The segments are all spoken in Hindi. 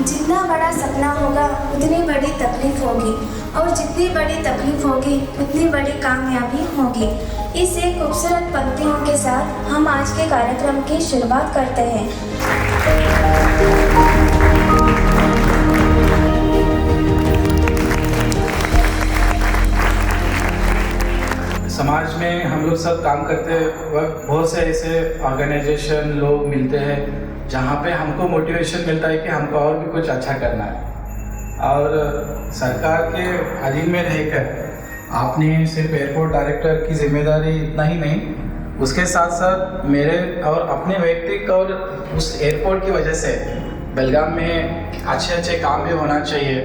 जितना बड़ा सपना होगा उतनी बड़ी तकलीफ होगी, और जितनी बड़ी तकलीफ होगी उतनी बड़ी कामयाबी होगी। इस एक खूबसूरत पंक्तियों के साथ हम आज के कार्यक्रम की शुरुआत करते हैं। समाज में हम लोग सब काम करते वक्त बहुत से ऐसे ऑर्गेनाइजेशन लोग मिलते हैं जहाँ पे हमको मोटिवेशन मिलता है कि हमको और भी कुछ अच्छा करना है। और सरकार के अधीन में रहकर आपने सिर्फ एयरपोर्ट डायरेक्टर की जिम्मेदारी इतना ही नहीं, उसके साथ साथ मेरे और अपने व्यक्तिगत और उस एयरपोर्ट की वजह से बेलगाम में अच्छे अच्छे काम भी होना चाहिए,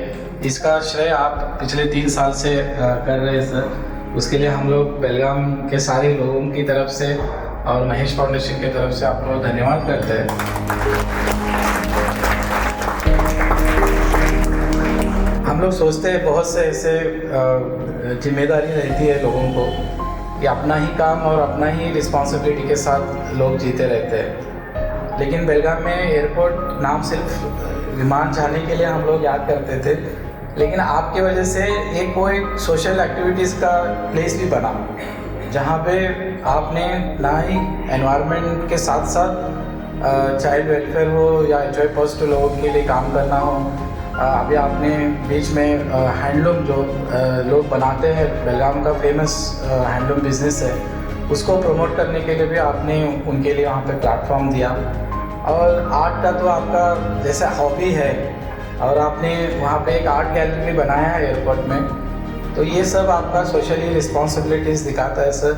इसका श्रेय आप पिछले 3 साल से कर रहे हैं सर। उसके लिए हम लोग बेलगाम के सारे लोगों की तरफ से और महेश फाउंडेशन की तरफ से आप लोग धन्यवाद करते हैं। हम लोग सोचते हैं बहुत से ऐसे जिम्मेदारी रहती है लोगों को कि अपना ही काम और अपना ही रिस्पॉन्सिबिलिटी के साथ लोग जीते रहते हैं, लेकिन बेलगाम में एयरपोर्ट नाम सिर्फ विमान जाने के लिए हम लोग याद करते थे, लेकिन आपकी वजह से एक सोशल एक्टिविटीज़ का प्लेस भी बना जहाँ पे आपने ना ही एनवायरनमेंट के साथ साथ चाइल्ड वेलफेयर हो या एंजॉय पोस्ट लोगों के लिए काम करना हो। अभी आपने बीच में हैंडलूम जो लोग बनाते हैं, बेलगाम का फेमस हैंडलूम बिजनेस है, उसको प्रमोट करने के लिए भी आपने उनके लिए वहाँ पे प्लेटफॉर्म दिया। और आर्ट का तो आपका जैसा हॉबी है और आपने वहाँ पे एक आर्ट गैलरी भी बनाया है एयरपोर्ट में, तो ये सब आपका सोशली रिस्पॉन्सिबिलिटीज़ दिखाता है सर।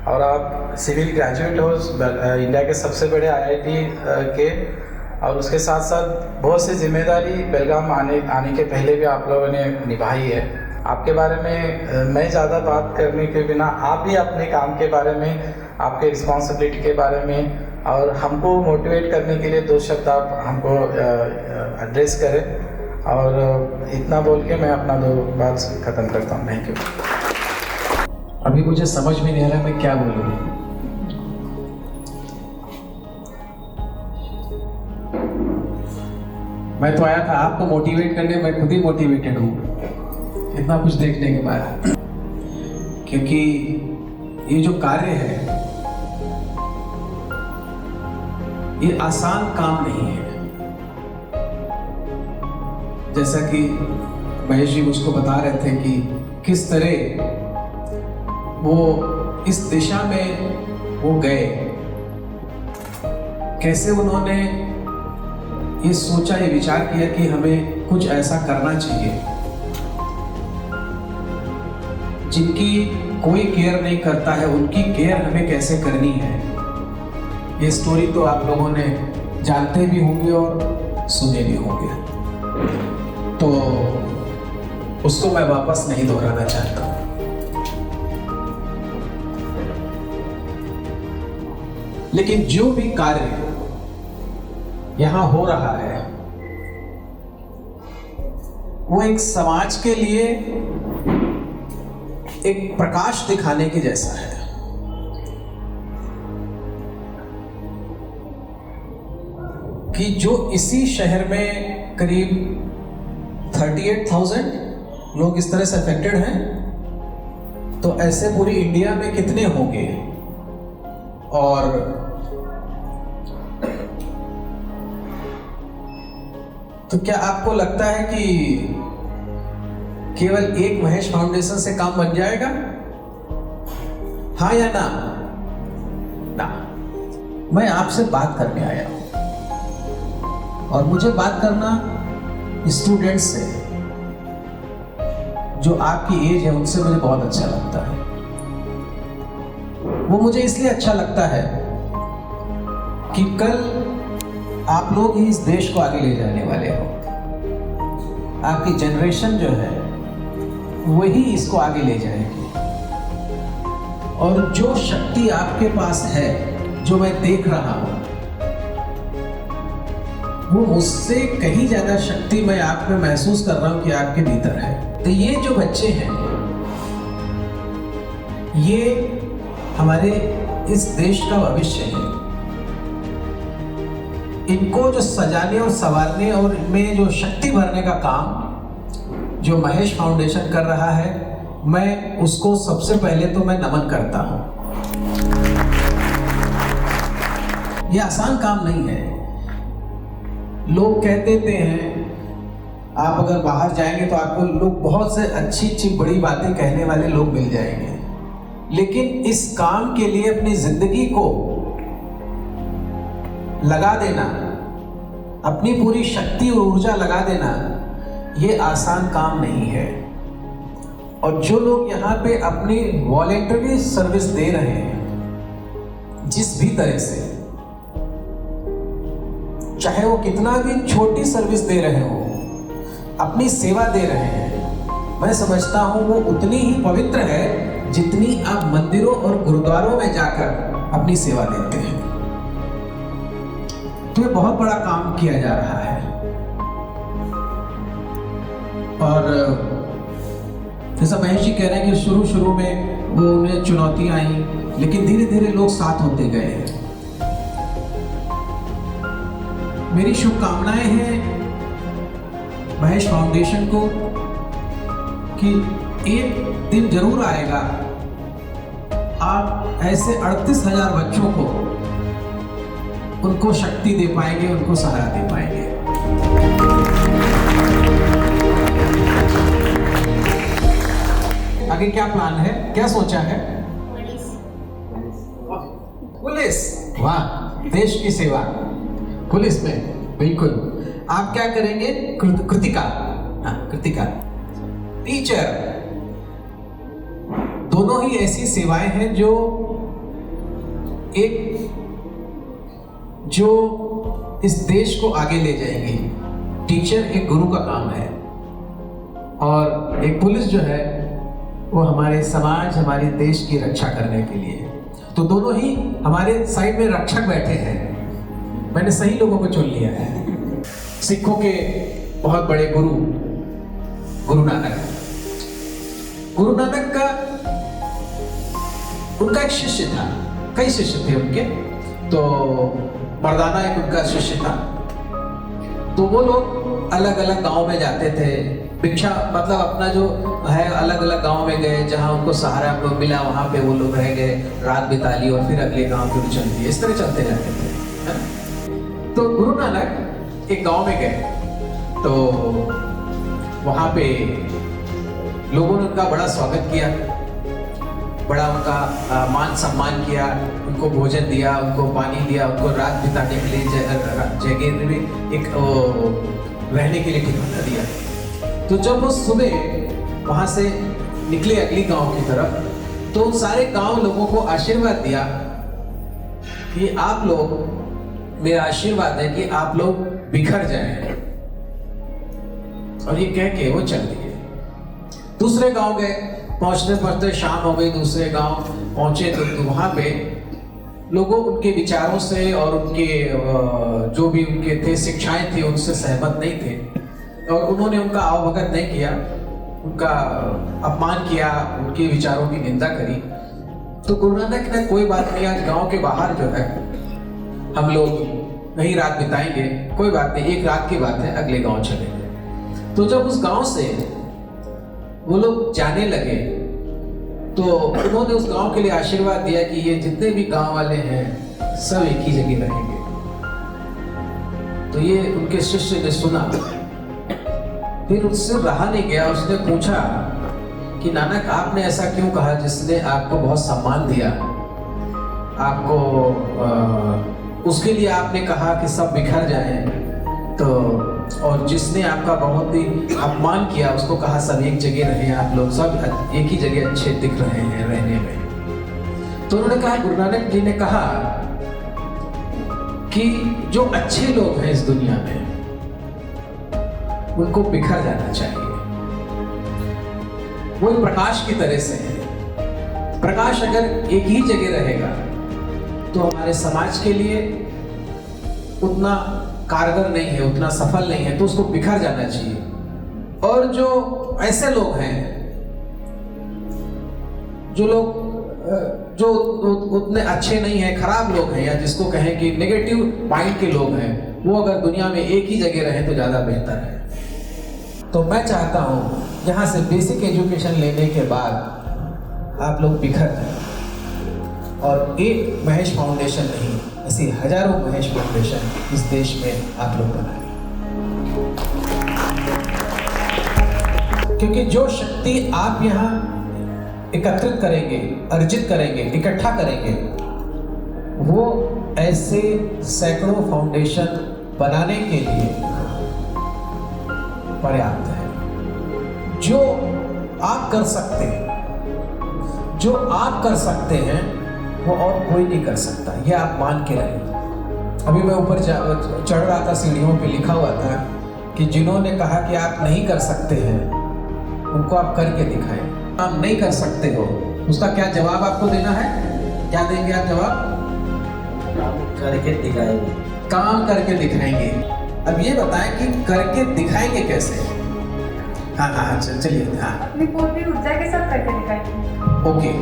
और आप सिविल ग्रेजुएट हो इंडिया के सबसे बड़े IIT के, और उसके साथ साथ बहुत सी जिम्मेदारी बेलगाम आने के पहले भी आप लोगों ने निभाई है। आपके बारे में मैं ज़्यादा बात करने के बिना आप भी अपने काम के बारे में, आपके रिस्पॉन्सिबिलिटी के बारे में और हमको मोटिवेट करने के लिए 2 शब्द आप हमको एड्रेस करें। और इतना बोल के मैं अपना 2 बात ख़त्म करता हूँ। Thank you. अभी मुझे समझ में नहीं आ रहा मैं क्या बोलूँ। मैं तो आया था आपको मोटिवेट करने, मैं खुद ही मोटिवेटेड हूँ इतना कुछ देखने के बाद, क्योंकि ये जो कार्य है ये आसान काम नहीं है। जैसा कि महेश जी मुझको बता रहे थे कि किस तरह वो इस दिशा में वो गए, कैसे उन्होंने ये सोचा, ये विचार किया कि हमें कुछ ऐसा करना चाहिए। जिनकी कोई केयर नहीं करता है उनकी केयर हमें कैसे करनी है, ये स्टोरी तो आप लोगों ने जानते भी होंगे और सुने भी होंगे, तो उसको मैं वापस नहीं दोहराना चाहता। लेकिन जो भी कार्य यहां हो रहा है वो एक समाज के लिए एक प्रकाश दिखाने के जैसा है। कि जो इसी शहर में करीब 38,000 लोग इस तरह से अफेक्टेड हैं, तो ऐसे पूरी इंडिया में कितने होंगे। और तो क्या आपको लगता है कि केवल एक महेश फाउंडेशन से काम बन जाएगा? हाँ या ना? ना। मैं आपसे बात करने आया हूं और मुझे बात करना स्टूडेंट्स से, जो आपकी एज है, उनसे मुझे बहुत अच्छा लगता है। वो मुझे इसलिए अच्छा लगता है कि कल आप लोग ही इस देश को आगे ले जाने वाले हो। आपकी जनरेशन जो है वही इसको आगे ले जाएगी। और जो शक्ति आपके पास है, जो मैं देख रहा हूं, वो मुझसे कहीं ज्यादा शक्ति मैं आप में महसूस कर रहा हूं कि आपके भीतर है। तो ये जो बच्चे हैं, ये हमारे इस देश का भविष्य है। इनको जो सजाने और संवारने और इनमें जो शक्ति भरने का काम जो महेश फाउंडेशन कर रहा है, मैं उसको सबसे पहले तो मैं नमन करता हूं। यह आसान काम नहीं है। लोग कह देते हैं, आप अगर बाहर जाएंगे तो आपको लोग बहुत से अच्छी अच्छी बड़ी बातें कहने वाले लोग मिल जाएंगे, लेकिन इस काम के लिए अपनी जिंदगी को लगा देना, अपनी पूरी शक्ति और ऊर्जा लगा देना, ये आसान काम नहीं है। और जो लोग यहाँ पे अपनी वॉलेंटरी सर्विस दे रहे हैं, जिस भी तरह से, चाहे वो कितना भी छोटी सर्विस दे रहे हो, अपनी सेवा दे रहे हैं, मैं समझता हूं वो उतनी ही पवित्र है जितनी आप मंदिरों और गुरुद्वारों में जाकर अपनी सेवा देते हैं। तो ये बहुत बड़ा काम किया जा रहा है। और जैसा महेश जी कह रहे हैं कि शुरू में वो उन्हें चुनौतियां आई, लेकिन धीरे धीरे लोग साथ होते गए। मेरी शुभकामनाएं हैं महेश फाउंडेशन को कि एक दिन जरूर आएगा आप ऐसे 38,000 बच्चों को उनको शक्ति दे पाएंगे, उनको सहारा दे पाएंगे। आगे क्या प्लान है, क्या सोचा है? पुलिस। वाह, देश की सेवा पुलिस में, बिल्कुल। आप क्या करेंगे? कृतिका। हाँ, कृतिका। टीचर। दोनों ही ऐसी सेवाएं हैं जो इस देश को आगे ले जाएंगी। टीचर एक गुरु का काम है, और एक पुलिस जो है वो हमारे समाज, हमारे देश की रक्षा करने के लिए। तो दोनों ही हमारे साइड में रक्षक बैठे हैं। मैंने सही लोगों को चुन लिया है। सिखों के बहुत बड़े गुरु नानक का उनका एक शिष्य था, कई शिष्य थे उनके, तो मर्दाना एक उनका शिष्य था। तो वो लोग अलग अलग गांव में जाते थे, भिक्षा मतलब अपना जो है अलग अलग गांव में गए, जहां उनको सहारा मिला वहां पे वो लोग रह गए, रात बिता ली और फिर अगले गांव की चल दिए, इस तरह चलते जाते थे। तो गुरु नानक एक गांव में गए, तो वहां पे लोगों ने उनका बड़ा स्वागत किया, बड़ा उनका मान सम्मान किया, उनको भोजन दिया, उनको पानी दिया, उनको रात बिताने के लिए जगह में एक रहने के लिए ठिकाना दिया। तो जब वो सुबह वहां से निकले अगली गांव की तरफ, तो उन सारे गांव लोगों को आशीर्वाद दिया कि आप लोग, मेरा आशीर्वाद है कि आप लोग बिखर जाएं। और ये कह के वो चल दिए। दूसरे गांव गए, पहुंचते पहुंचते शाम हो गई, दूसरे गांव पहुंचे तो वहां पे लोगों उनके विचारों से और उनके जो भी उनके थे शिक्षाएं थी उनसे सहमत नहीं थे, और उन्होंने उनका आवभगत नहीं किया, उनका अपमान किया, उनके विचारों की निंदा करी। तो गुरु नानक ने कोई बात नहीं, आज गांव के बाहर जो है हम लोग वहीं रात बिताएंगे, कोई बात नहीं, एक रात की बात है, अगले गांव चलेंगे। तो जब उस गांव से वो लोग जाने लगे, तो उन्होंने उस गांव के लिए आशीर्वाद दिया कि ये जितने भी गांव वाले हैं सब एक ही जगह रहेंगे। तो ये उनके शिष्य ने सुना, फिर उससे रहा नहीं गया, उसने पूछा कि नानक आपने ऐसा क्यों कहा जिसने आपको बहुत सम्मान दिया, आपको उसके लिए आपने कहा कि सब बिखर जाएं, तो और जिसने आपका बहुत ही अपमान किया उसको कहा सब एक जगह रहे, आप लोग सब एक ही जगह अच्छे दिख रहे हैं रहने में। तो उन्होंने कहा, गुरु नानक जी ने कहा कि जो अच्छे लोग हैं इस दुनिया में उनको बिखर जाना चाहिए। वो प्रकाश की तरह से है, प्रकाश अगर एक ही जगह रहेगा तो हमारे समाज के लिए उतना कारगर नहीं है, उतना सफल नहीं है, तो उसको बिखर जाना चाहिए। और जो ऐसे लोग हैं, जो लोग जो उतने अच्छे नहीं हैं, खराब लोग हैं, या जिसको कहें कि नेगेटिव माइंड के लोग हैं, वो अगर दुनिया में एक ही जगह रहे तो ज़्यादा बेहतर है। तो मैं चाहता हूँ यहाँ से बेसिक एजुकेशन लेने के बाद आप लोग बिखर जाएं और एक महेश फाउंडेशन नहीं, ऐसी हजारों महेश फाउंडेशन इस देश में आप लोग बनाएं। क्योंकि जो शक्ति आप यहाँ एकत्रित करेंगे, अर्जित करेंगे, इकट्ठा करेंगे, वो ऐसे सैकड़ों फाउंडेशन बनाने के लिए पर्याप्त है। जो आप कर सकते हैं, जो आप कर सकते हैं वो और कोई नहीं कर सकता, ये आप मान के रहिए। अभी मैं ऊपर चढ़ रहा था, सीढ़ियों पे लिखा हुआ था कि जिन्होंने कहा कि आप नहीं कर सकते हैं उनको आप करके दिखाएं। आप नहीं कर सकते हो, उसका क्या जवाब आपको देना है? क्या देंगे आप जवाब? करके दिखाएंगे। काम करके दिखाएंगे। अब ये बताएं कि करके दिखाएंगे कैसे? हाँ चलिए। हाँ, अपनी पूरी ऊर्जा के साथ करके दिखाएंगे। ओके,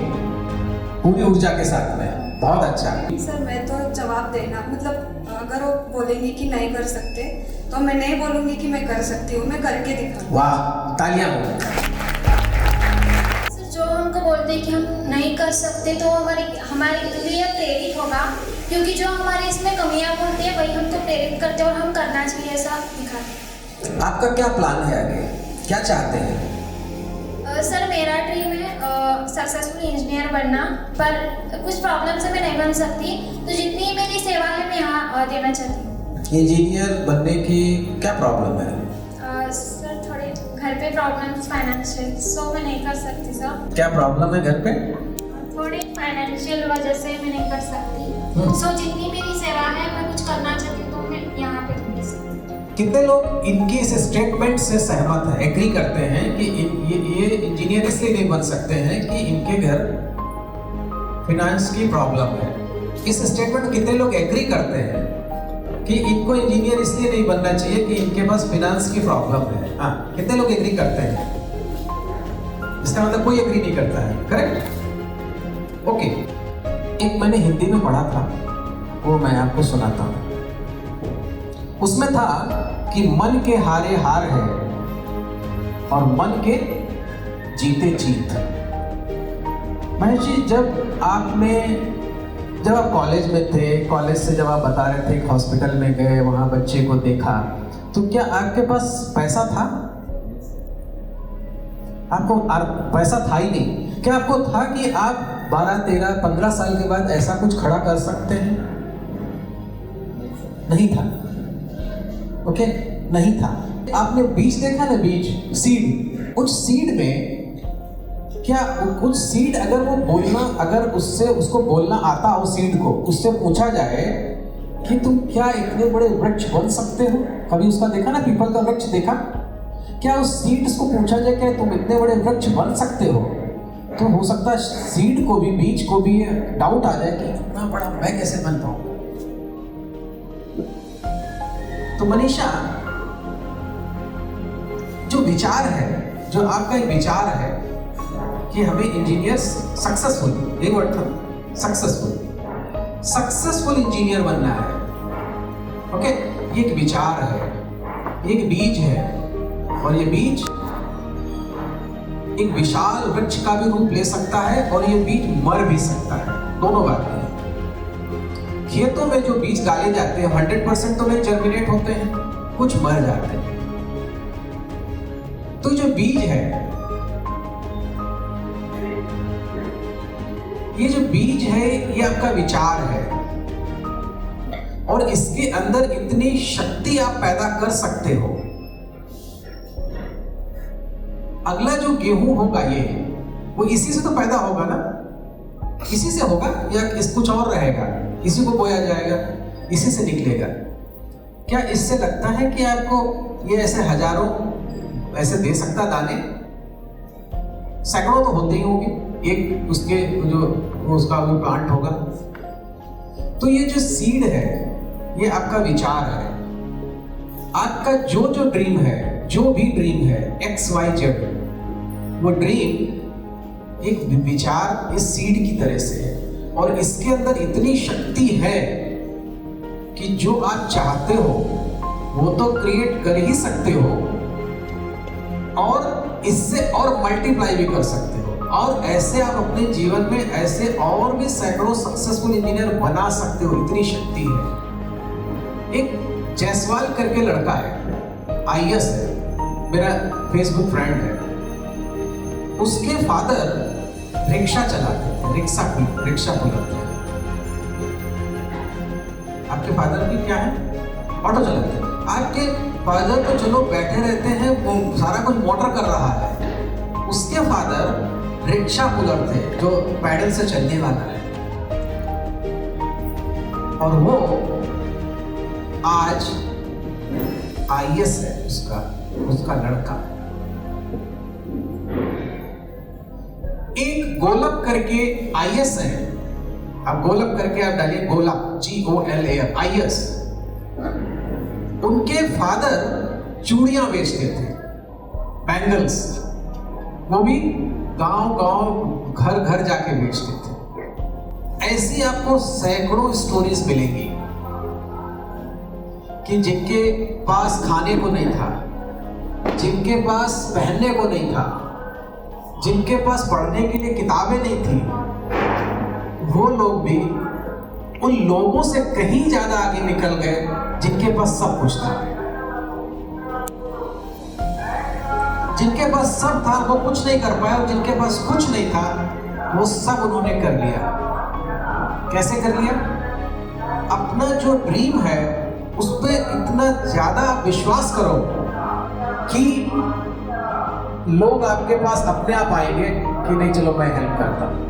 पूरी ऊर्जा के साथ में, बहुत अच्छा। सर मैं तो जवाब देना, मतलब अगर वो बोलेंगे कि नहीं कर सकते तो मैं नहीं बोलूँगी कि मैं कर सकती हूँ, मैं करके दिखाऊंगी। वाह, तालियां हो। सर जो हमको बोलते हैं कि हम नहीं कर सकते तो हमारे लिए प्रेरित होगा, क्योंकि जो हमारे इसमें कमियां बोलते हैं वही हमको प्रेरित करते हैं और हम करना चाहिए ऐसा दिखाते हैं। आपका क्या प्लान है आगे, क्या चाहते हैं? सर मेरा ड्रीम है सक्सेसफुल इंजीनियर बनना, पर कुछ प्रॉब्लम से मैं नहीं बन सकती, तो जितनी मेरी सेवा है मैं यहाँ देना चाहती हूँ। इंजीनियर बनने की क्या प्रॉब्लम है? सर थोड़े घर पे प्रॉब्लम्स फाइनेंशियल, सो मैं नहीं कर सकती सर। क्या प्रॉब्लम है घर पे? थोड़ी फाइनेंशियल वजह से मैं नहीं कर सकती, सो जितनी मेरी सेवा है मैं कुछ करना चाहती हूँ तो मैं यहाँ पे कर सकती हूँ। कितने लोग इनकी इस स्टेटमेंट से सहमत हैं, एग्री करते हैं कि ये इंजीनियर इसलिए नहीं बन सकते हैं कि इनके घर फिनांस की प्रॉब्लम है? इस स्टेटमेंट कितने लोग एग्री करते हैं कि इनको इंजीनियर इसलिए नहीं बनना चाहिए कि इनके पास फिनांस की प्रॉब्लम है? हाँ, कितने लोग एग्री करते हैं? इसका मतलब कोई एग्री नहीं करता है, करेक्ट? ओके, एक मैंने हिंदी में पढ़ा था, वो मैं आपको सुनाता हूँ। उसमें था कि मन के हारे हार है और मन के जीते जीत। महेश जी, जब आप कॉलेज में थे, कॉलेज से जब आप बता रहे थे कि हॉस्पिटल में गए, वहां बच्चे को देखा, तो क्या आपके पास पैसा था? आपको पैसा था ही नहीं। क्या आपको था कि आप 12, 13, 15 साल के बाद ऐसा कुछ खड़ा कर सकते हैं? नहीं था। ओके, नहीं था। आपने बीज देखा ना, बीज, सीड। उस सीड में क्या कुछ सीड अगर वो बोलना, अगर उसको बोलना आता हो, सीड को उससे पूछा जाए कि तुम क्या इतने बड़े वृक्ष बन सकते हो? कभी उसका देखा ना, पीपल का वृक्ष देखा? क्या उस सीड को पूछा जाए क्या तुम इतने बड़े वृक्ष बन सकते हो, तो हो सकता है सीड को भी, बीज को भी डाउट आ जाए कि इतना बड़ा मैं कैसे बन पाऊंगा। तो मनीषा, जो विचार है, जो आपका एक विचार है कि हमें इंजीनियर सक्सेसफुल, एक वर्ड था, सक्सेसफुल इंजीनियर बनना है। ओके, ये एक विचार है, एक बीज है, और ये बीज एक विशाल वृक्ष का भी रूप ले सकता है और ये बीज मर भी सकता है। दोनों बातें हैं। खेतों में जो बीज डाले जाते हैं 100% तो नहीं जर्मिनेट होते हैं, कुछ मर जाते हैं। तो जो बीज है, ये जो बीज है, ये आपका विचार है, और इसके अंदर इतनी शक्ति आप पैदा कर सकते हो। अगला जो गेहूं होगा, ये वो इसी से तो पैदा होगा ना, इसी से होगा या कुछ और रहेगा? इसी को बोया जाएगा, इसी से निकलेगा। क्या इससे लगता है कि आपको ये ऐसे हजारों ऐसे दे सकता दाने? सैकड़ों तो होते ही होंगे, एक उसके जो उसका वो प्लांट होगा। तो ये जो सीड है, ये आपका विचार है। आपका जो ड्रीम है, जो भी ड्रीम है, XYZ, वो ड्रीम एक विचार इस सीड की तरह से है, और इसके अंदर इतनी शक्ति है कि जो आप चाहते हो वो तो क्रिएट कर ही सकते हो, और इससे और मल्टीप्लाई भी कर सकते हो, और ऐसे आप अपने जीवन में ऐसे और भी सैकड़ों सक्सेसफुल इंजीनियर बना सकते हो। इतनी शक्ति है। एक जायसवाल करके लड़का है, IAS है, मेरा फेसबुक फ्रेंड है। उसके फादर रिक्शा चलाते थे, रिक्शा पुलर। आपके फादर भी क्या है? ऑटो चलाते हैं। आपके फादर तो चलो बैठे रहते हैं, वो सारा कुछ मोटर कर रहा है। उसके फादर रिक्शा पुलर थे, जो पैडल से चलने वाला है, और वो आज IAS है, उसका लड़का। एक गोलक करके IAS है, आप गोलक करके आप डालिए, गोलक GOLAK IAS। उनके फादर चूड़ियां बेचते थे, बैंगल्स, वो भी गांव घर घर जाके बेचते थे। ऐसी आपको सैकड़ों स्टोरीज मिलेंगी कि जिनके पास खाने को नहीं था, जिनके पास पहनने को नहीं था, जिनके पास पढ़ने के लिए किताबें नहीं थी, वो लोग भी उन लोगों से कहीं ज्यादा आगे निकल गए जिनके पास सब कुछ था। जिनके पास सब था वो कुछ नहीं कर पाया, और जिनके पास कुछ नहीं था वो सब उन्होंने कर लिया। कैसे कर लिया? अपना जो ड्रीम है उस पर इतना ज्यादा विश्वास करो कि लोग आपके पास अपने आप आएंगे कि नहीं चलो मैं हेल्प करता हूं।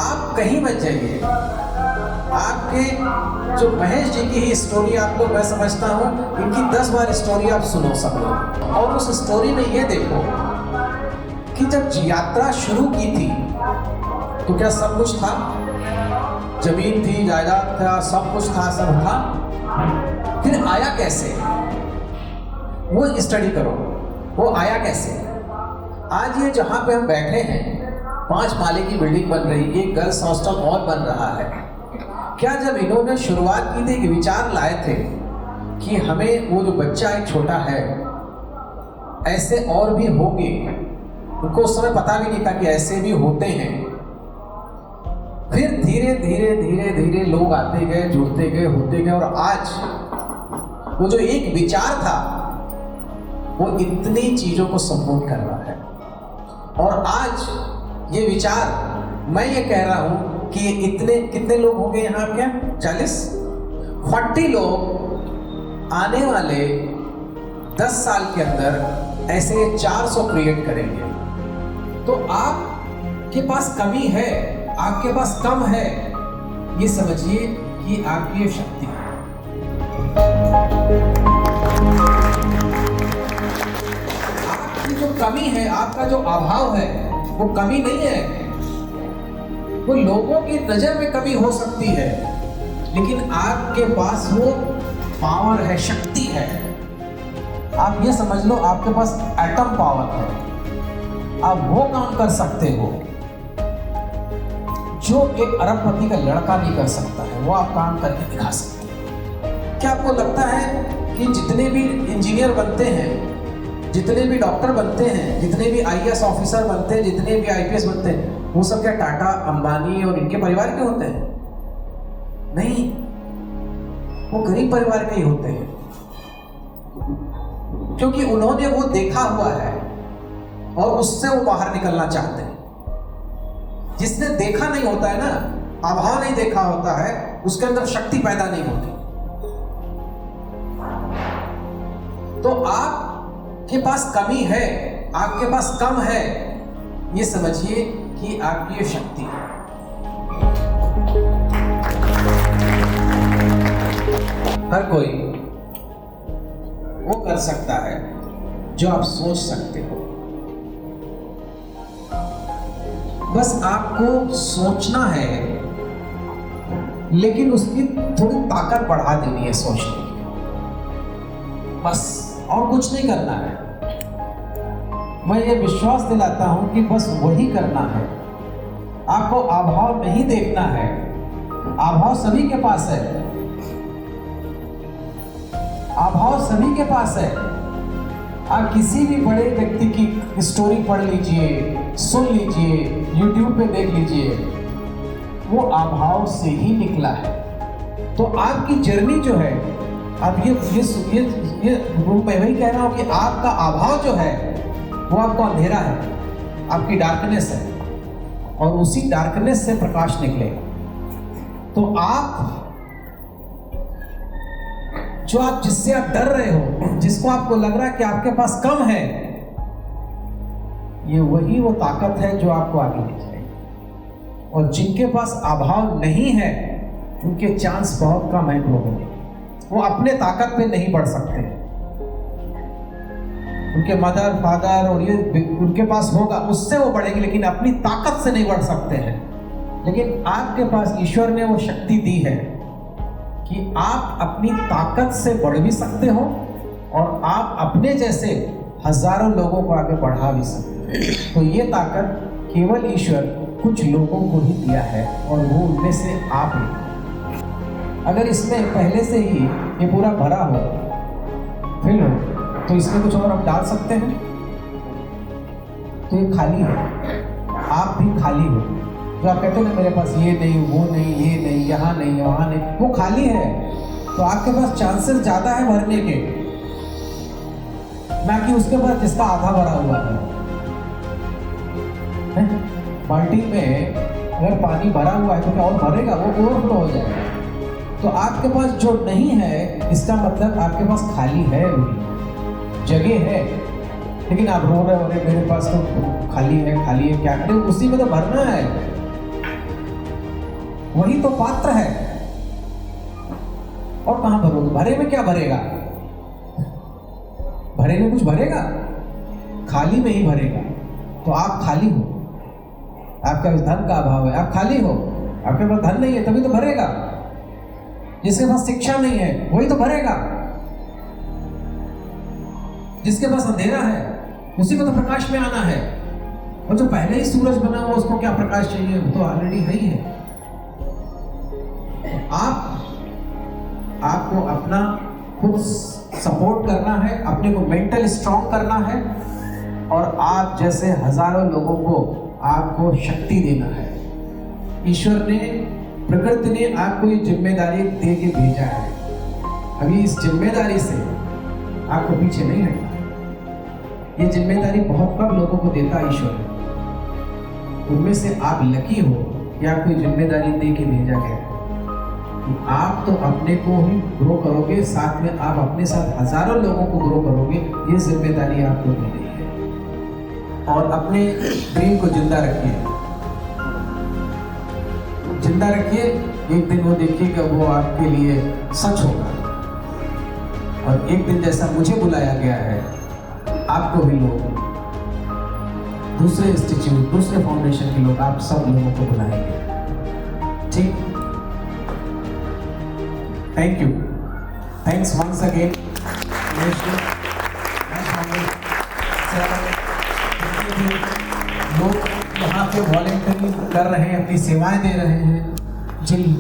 आप कहीं मत जाइए। आपके जो महेश जी की ही स्टोरी आपको, मैं समझता हूं इनकी 10 बार स्टोरी आप सुनो सब लोग, और उस स्टोरी में ये देखो कि जब यात्रा शुरू की थी तो क्या सब कुछ था? जमीन थी, जायदाद था, सब कुछ था, सब था। फिर आया कैसे? वो स्टडी करो, वो आया कैसे? आज ये जहां पे हम बैठे हैं, 5 माले की बिल्डिंग बन रही है, एक गर्ल्स हॉस्टल और बन रहा है। क्या जब इन्होंने शुरुआत की थी, एक विचार लाए थे कि हमें वो जो बच्चा एक छोटा है, ऐसे और भी होंगे, उनको उस समय पता भी नहीं था कि ऐसे भी होते हैं। फिर धीरे धीरे धीरे धीरे लोग आते गए, जुड़ते गए, होते गए, और आज वो जो एक विचार था वो इतनी चीजों को संपूर्ण कर रहा है। और आज ये विचार, मैं ये कह रहा हूं कि इतने कितने लोग होंगे यहाँ? क्या 40 लोग आने वाले 10 साल के अंदर ऐसे 400 क्रिएट करेंगे। तो आपके पास कमी है, आपके पास कम है, ये समझिए कि आपकी ये शक्ति है। आपकी जो कमी है, आपका जो अभाव है, वो कमी नहीं है। वो लोगों की नजर में कमी हो सकती है, लेकिन आपके पास वो पावर है, शक्ति है। आप ये समझ लो, आपके पास एटम पावर है। आप वो काम कर सकते हो जो एक अरबपति का लड़का नहीं कर सकता है, वो आप काम करके दिखा सकते हैं। क्या आपको लगता है कि जितने भी इंजीनियर बनते हैं, जितने भी डॉक्टर बनते हैं, जितने भी IAS ऑफिसर बनते हैं, जितने भी IPS बनते हैं, वो सब क्या टाटा, अंबानी और इनके परिवार के होते हैं? नहीं, वो गरीब परिवार के ही होते हैं, क्योंकि उन्होंने वो देखा हुआ है और उससे वो बाहर निकलना चाहते हैं। जिसने देखा नहीं होता है ना, अभाव नहीं देखा होता है, उसके अंदर शक्ति पैदा नहीं होती। तो आपके पास कमी है, आपके पास कम है, ये समझिए कि आपकी ये शक्ति है। हर कोई वो कर सकता है जो आप सोच सकते हो। बस आपको सोचना है, लेकिन उसकी थोड़ी ताकत बढ़ा देनी है सोचने की, बस, और कुछ नहीं करना है। मैं ये विश्वास दिलाता हूं कि बस वही करना है। आपको अभाव नहीं देखना है। अभाव सभी के पास है, अभाव सभी के पास है। आप किसी भी बड़े व्यक्ति की स्टोरी पढ़ लीजिए, सुन लीजिए, YouTube पे देख लीजिए, वो अभाव से ही निकला है। तो आपकी जर्नी जो है, अब ये मैं वही कह रहा हूँ कि आपका अभाव जो है वो आपका अंधेरा है, आपकी डार्कनेस है, और उसी डार्कनेस से प्रकाश निकलेगा। तो आप जिससे आप डर रहे हो, जिसको आपको लग रहा है कि आपके पास कम है, ये वही वो ताकत है जो आपको आगे ले जाएगी। और जिनके पास अभाव नहीं है उनके चांस बहुत कम है ग्रोथ में। वो अपने ताकत पे नहीं बढ़ सकते। उनके मदर फादर और ये उनके पास होगा, उससे वो बढ़ेंगे, लेकिन अपनी ताकत से नहीं बढ़ सकते हैं। लेकिन आपके पास ईश्वर ने वो शक्ति दी है कि आप अपनी ताकत से बढ़ भी सकते हो और आप अपने जैसे हजारों लोगों को आगे बढ़ा भी सकते हो। तो ये ताकत केवल ईश्वर कुछ लोगों को ही दिया है और वो उनमें से आप ही। अगर इसमें पहले से ही ये पूरा भरा हो, फिल हो, तो इसमें कुछ और आप डाल सकते हैं। तो ये खाली है, आप भी खाली हो। जो आप कहते हैं ना मेरे पास ये नहीं, वो नहीं, ये नहीं, यहाँ नहीं, वहाँ नहीं, वो खाली है। तो आपके पास चांसेस ज़्यादा है भरने के, ना कि उसके पास जिसका आधा भरा हुआ है। बाल्टी में अगर पानी भरा हुआ है तो क्या और भरेगा? वो ओवरफ्लो हो जाएगा। तो आपके पास जो नहीं है, इसका मतलब आपके पास खाली है, वही जगह है। लेकिन आप रो रहे हो, अरे मेरे पास तो खाली है, क्या करें? उसी में तो भरना है, वही तो पात्र है। और कहां भरोगे? भरे में क्या भरेगा? भरे में कुछ भरेगा? खाली में ही भरेगा। तो आप खाली हो, आपका धन का अभाव है, आप खाली हो, आपके पास धन नहीं है, तभी तो भरेगा। जिसके पास शिक्षा नहीं है वही तो भरेगा। जिसके पास अंधेरा है उसी को तो प्रकाश में आना है। और जो पहले ही सूरज बना हुआ उसको क्या प्रकाश चाहिए? वो तो ऑलरेडी है ही है। आपको अपना खुद सपोर्ट करना है, अपने को मेंटल स्ट्रांग करना है, और आप जैसे हजारों लोगों को आपको शक्ति देना है। ईश्वर ने, प्रकृति ने आपको ये जिम्मेदारी दे के भेजा है। अभी इस जिम्मेदारी से आपको पीछे नहीं हटना। ये जिम्मेदारी बहुत कम लोगों को देता ईश्वर। उनमें से आप लकी हो कि आपको ये जिम्मेदारी दे के भेजा गया है। आप तो अपने को ही ग्रो करोगे, साथ में आप अपने साथ हजारों लोगों को ग्रो करोगे। ये जिम्मेदारी आपको दी गई है। और अपने ड्रीम को जिंदा रखिए, जिंदा रखिए। एक दिन वो देखिएगा वो आपके लिए सच होगा। और एक दिन जैसा मुझे बुलाया गया है, आपको भी लोग, दूसरे इंस्टीट्यूट, दूसरे फाउंडेशन के लोग, आप सब लोगों को बुलाएंगे। ठीक? Thank you, thanks once again. लोग यहाँ पे वॉलेंटरी कर रहे हैं, अपनी सेवाएं दे रहे हैं।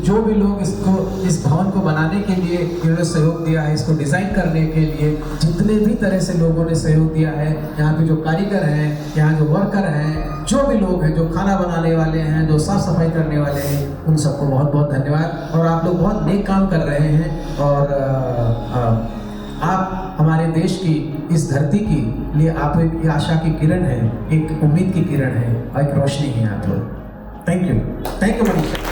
जो भी लोग इस भवन को बनाने के लिए इन्होंने सहयोग दिया है, इसको डिज़ाइन करने के लिए जितने भी तरह से लोगों ने सहयोग दिया है, यहाँ पे जो कारीगर हैं, यहाँ जो वर्कर हैं, जो भी लोग हैं, जो खाना बनाने वाले हैं, जो साफ सफाई करने वाले हैं, उन सबको बहुत बहुत धन्यवाद। और आप लोग बहुत नेक काम कर रहे हैं, और आप हमारे देश की, इस धरती की लिए आप एक आशा की किरण है, एक उम्मीद की किरण है, और एक रोशनी है आप लोग। Thank you, thank you Manisha.